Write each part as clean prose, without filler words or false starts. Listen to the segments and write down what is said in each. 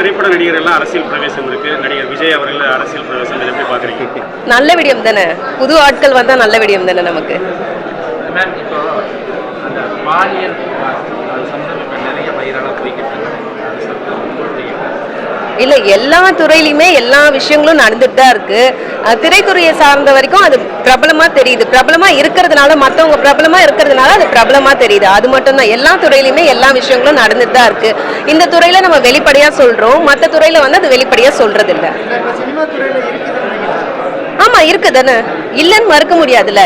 திரைப்பட நடிகர் எல்லாம் அரசியல் பிரவேசம் இருக்கு. நடிகர் விஜய் அவர்கள் அரசியல் பிரவேசம் எப்படி பாக்குறீங்க? நல்ல விடயம் தானே, புது ஆட்கள் வந்தா நல்ல விடயம் தானே நமக்கு. இப்போ அந்த பாலியல் நிறைய வைரலாக போய்கிட்டு இல்ல, எல்லா துறையிலுமே எல்லா விஷயங்களும் நடந்துட்டு தான் இருக்கு. திரைத்துறையை சார்ந்த வரைக்கும் அது பிரபலமா தெரியுது. பிரபலமா இருக்கிறதுனால, மற்றவங்க பிரபலமா இருக்கிறதுனால அது பிரபலமா தெரியுது. அது மட்டும் தான். எல்லா துறையிலுமே எல்லா விஷயங்களும் நடந்துட்டு தான் இருக்கு. இந்த துறையில நம்ம வெளிப்படையா சொல்றோம், மற்ற துறையில வந்து அது வெளிப்படையா சொல்றது இல்லை. ஆமா, இருக்குதானே, இல்லைன்னு மறுக்க முடியாதுல்ல.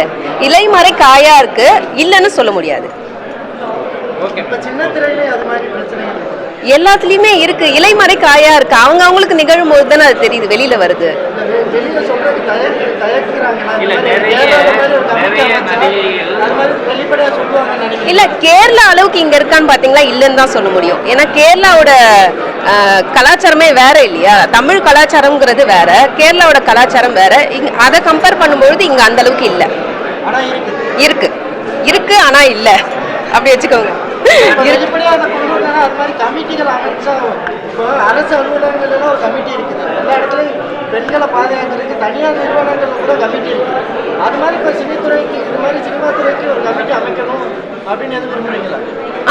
இலைமறை காயா இருக்கு, இல்லைன்னு சொல்ல முடியாது. எல்லாத்துலயுமே இருக்கு, இலைமறை காயா இருக்கு. அவங்களுக்கு நிகழும் போது தானே அது தெரியுது, வெளியில வருது. இல்ல, கேரளா அளவுக்கு இங்க இருக்கான்னு பாத்தீங்களா, இல்லன்னு தான் சொல்ல முடியும். ஏன்னா கேரளாவோட கலாச்சாரமே வேற இல்லையா. தமிழ் கலாச்சாரம்ங்கிறது வேற, கேரளாவோட கலாச்சாரம் வேற. அதை கம்பேர் பண்ணும்பொழுது இங்க அந்த அளவுக்கு இல்ல. இருக்கு இருக்கு ஆனா இல்ல, அப்படி வச்சுக்கோங்க. அரசு அலுவலகங்கள் ஒரு கமிட்டி இருக்குது, எல்லா இடத்துலையும் பெண்களை பாதுகாக்கிறதுக்கு தனியார் நிறுவனங்கள் கூட கமிட்டி இருக்கு. அது மாதிரி இப்போ சினித்துறைக்கு, இது மாதிரி சினிமா துறைக்கு ஒரு கமிட்டி அமைக்கணும் அப்படின்னு எது விரும்புறீங்களா?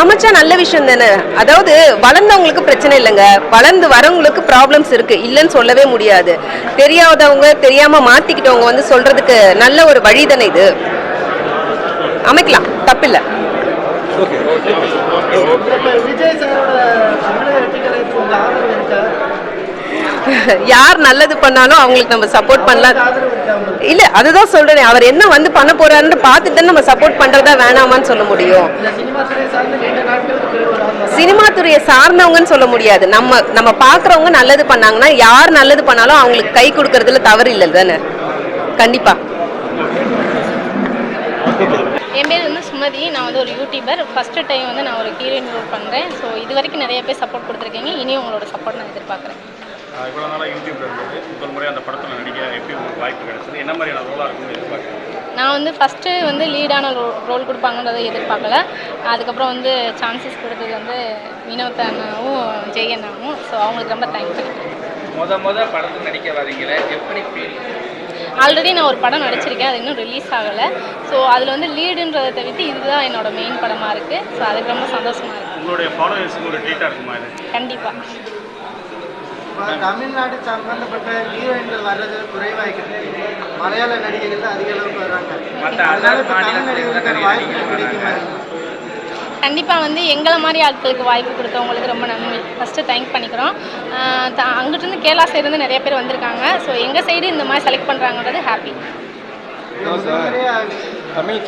அமைச்சா நல்ல விஷயம் தானே. அதாவது வளர்ந்தவங்களுக்கு பிரச்சனை இல்லைங்க, வளர்ந்து வரவங்களுக்கு ப்ராப்ளம்ஸ் இருக்கு, இல்லைன்னு சொல்லவே முடியாது. தெரியாதவங்க, தெரியாம மாத்திக்கிட்டவங்க வந்து சொல்றதுக்கு நல்ல ஒரு வழி தானே இது. அமைக்கலாம், தப்பில்லை. யார் நல்லது பண்ணாலும் அவங்களுக்கு நம்ம சப்போர்ட் பண்ணலாம். இல்ல, அதுதான் சொல்றேன். அவர் என்ன வந்து பண்ண போறாருன்னு பார்த்துட்டு நம்ம சப்போர்ட் பண்றதா வேணாமான்னு சொல்ல முடியும். சினிமா துறையை சார்ந்தவங்கன்னு சொல்ல முடியாது. நம்ம பாக்குறவங்க நல்லது பண்ணாங்கன்னா, யார் நல்லது பண்ணாலும் அவங்களுக்கு கை கொடுக்கறதுல தவறு இல்லை தானே. கண்டிப்பா. என் பேர் வந்து சுமதி. நான் வந்து ஒரு யூடியூபர். ஃபஸ்ட்டு டைம் வந்து நான் ஒரு ஹீரோயின் ரோல் பண்ணுறேன். ஸோ இது வரைக்கும் நிறைய பேர் சப்போர்ட் கொடுத்துருக்கீங்க. இனியும் உங்களோட சப்போர்ட் நான் எதிர்பார்க்குறேன். இவ்வளோ நாளாக யூடியூப்ல இருந்தது, முதல் முறை அந்த படத்தில் நடிக்க எப்படி உங்களுக்கு வாய்ப்பு கிடைச்சது? என்ன மாதிரியான ரோலாக இருக்குன்னு எதிர்பார்க்குறேன்? நான் வந்து ஃபஸ்ட்டு வந்து லீடான ரோல் கொடுப்பாங்கன்றதை எதிர்பார்க்கல. அதுக்கப்புறம் வந்து சான்சஸ் கொடுத்தது வந்து வினோத் அண்ணாவும் ஜெய் அண்ணாவும். ஸோ அவங்களுக்கு ரொம்ப தேங்க்ஸ் பண்ணிக்கிறேன். படத்தில் நடிக்க வரீங்களே, எப்படி ஃபீல்? ஆல்ரெடி நான் ஒரு படம் நடிச்சிருக்கேன், அது இன்னும் ரிலீஸ் ஆகலை. ஸோ அதில் வந்து லீடுன்றதை தவிர்த்து இதுதான் என்னோட மெயின் படமாக இருக்குது. ஸோ அதுக்கு ரொம்ப சந்தோஷமாக இருக்குது. உங்களுடைய ஃபாலோவர்ஸுக்கு ஒரு ட்ரீட்டாக இருக்குமா இது? கண்டிப்பாக. தமிழ்நாடு சம்பந்தப்பட்ட ஹீரோயின்கள் வர்றது குறைவாகிட்டு, மலையாள நடிகர்கள் அதிக அளவுக்கு வர்றாங்க. தமிழ் நடிகர்களுக்கு வாய்ப்பு கிடைக்குமா? கண்டிப்பாக வந்து எங்களை மாதிரி ஆட்களுக்கு வாய்ப்பு கொடுத்தவங்களுக்கு ரொம்ப நன்றி. ஃபஸ்ட்டு தேங்க் பண்ணிக்கிறோம். அங்கிட்டிருந்து கேரளா சைடுலேருந்து நிறைய பேர் வந்திருக்காங்க. ஸோ எங்கள் சைடு இந்த மாதிரி செலக்ட் பண்ணுறாங்கன்றது ஹாப்பி.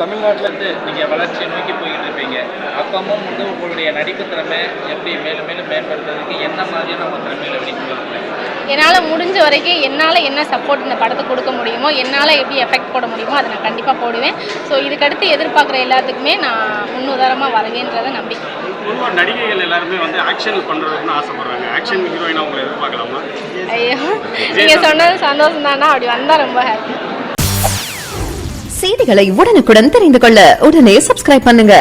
தமிழ்நாட்டில் இருந்து நீங்கள் வளர்ச்சியை நோக்கி போய்கிட்டு இருப்பீங்க. அப்பமும் வந்து உங்களுடைய நடிப்பு திறமை எப்படி மேலும் மேலும் மேம்படுத்துறதுக்கு என்ன மாதிரியான உங்கள் திறமையில வெளிப்படுத்துறீங்க? என்னால் முடிஞ்ச வரைக்கும் என்னால் என்ன சப்போர்ட் இந்த படத்துக்கு கொடுக்க முடியுமோ, என்னால் எப்படி எஃபெக்ட் போட முடியுமோ அதை நான் கண்டிப்பாக போடுவேன். ஸோ இதுக்கடுத்து எதிர்பார்க்குற எல்லாத்துக்குமே நான் முன்னுதாரணமாக வருவேன்றதை நம்பிக்கை. பொதுவாக நடிகைகள் எல்லாருமே வந்து ஆக்ஷன் பண்ணுறதுன்னு ஆசைப்படுறாங்க. ஆக்ஷன் ஹீரோயினாக உங்களை எதிர்பார்க்கலாமா? ஐயோ, நீங்கள் சொன்னது சந்தோஷம் தானா. அப்படி வந்தால் ரொம்ப ஹாப்பி. செய்திகளை உடனுக்குடன் தெரிந்து கொள்ள உடனே சப்ஸ்கிரைப் பண்ணுங்க.